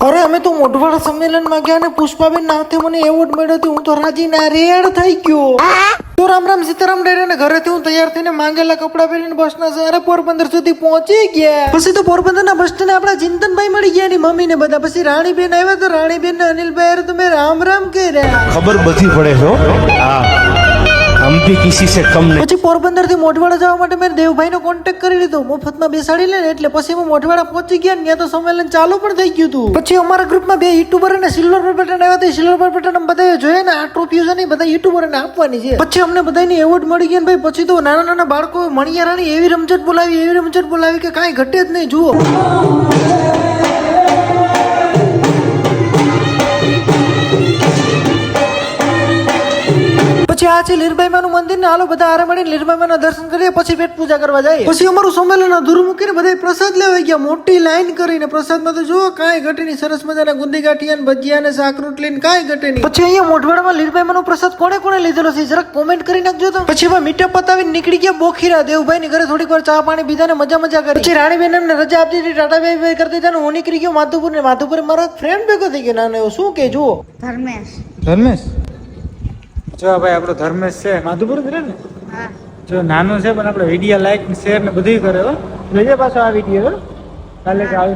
અરે અમે તો મોઢવાડા સંમેલનમાં ગયા ને પુષ્પાબેન નાથે મને એવોર્ડ મળ્યો હતો. હું તો રાજી ના રેડ થઈ ગયો. તો રામ રામ સીતારામ ડેરે ને ઘરેથી હું તૈયાર થઈને માંગેલા કપડા પહેરીને બસના સહારે પોરબંદર સુધી પહોંચી ગયા. પછી તો પોરબંદરના બસ સ્ટેન્ડ આપણા ચિંતનભાઈ મળી ગયા ની મમ્મી ને બધા. પછી રાણીબેન આવ્યા તો રાણીબેન ને અનિલભાઈ તો મેં રામ રામ કર્યા. ખબર બધી પડે છો. હા, हम भी किसी से कम नहीं. પછી પોરબંદર થી મોઢવાડા જવા માટે મેં દેવભાઈ નો કોન્ટેક્ટ કરી લીધો. મફતમાં બેસાડી લે એટલે પછી અમે મોઢવાડા પહોંચી ગયા. ત્યાં તો સંમેલન ચાલુ પણ થઈ ગયું હતું. પછી અમારા ગ્રુપમાં બે યુટ્યુબર અને સિલ્વર બટન આવ્યા હતા. સિલ્વર બટન બધા જોઈએ ને આ ટ્રોફીઓ છે ને બધા યુટ્યુબર ને આપવાની છે. પછી અમને બધાને એવોર્ડ મળી ગયા ભાઈ. પછી તો નાના નાના બાળકો મણિયારાણી એવી રમઝટ બોલાવી કે કાંઈ ઘટે જ નહીં. જુઓ પછી આ છે લીરબાઈમાનું મંદિર ને હાલો બધા આરે મળીને લીરબાઈમાના દર્શન કરીએ પછી પેટ પૂજા કરવા જાય. પછી અમારું સંમેલન અધૂરું મૂકીને બધા પ્રસાદ લેવા ગયા. મોટી લાઈન કરીને પ્રસાદમાં તો જો કાંઈ ઘટે નહીં. સરસ મજાના ગુંદી ગાંઠિયા ને ભજીયા ને શાક રોટલી ને કાંઈ ઘટે નહીં. પછી અહીંયા મોઢવાડામાં લીરબાઈમાનો પ્રસાદ કોણે કોણે લીધેલો છે જરાક કોમેન્ટ કરી નાખજો તો. પછી એમાં મીટઅપ પતાવીને નીકળી ગયા બોખીરા. દેવભાઈ ની ઘરે થોડીક વાર ચા પાણી પીધા ને મજા કરી. પછી રાણીબેન એમને રજા આપતી હતી, ટાટા બાય કરતી હતા ને હું નીકળી ગયો માધુપુર ને. માધુપુર મારો ફ્રેન્ડ ભેગો થઈ ગયો નાનો. શું કે જુઓ ધર્મેશ જો ભાઈ આપણો ધર્મેશ છે માધુપુર કરે ને. જો નાનો છે પણ આપણે વિડીયો લાઈક શેર ને બધું કરે હો. જોજે પાછો આ વિડીયો કાલે આવે.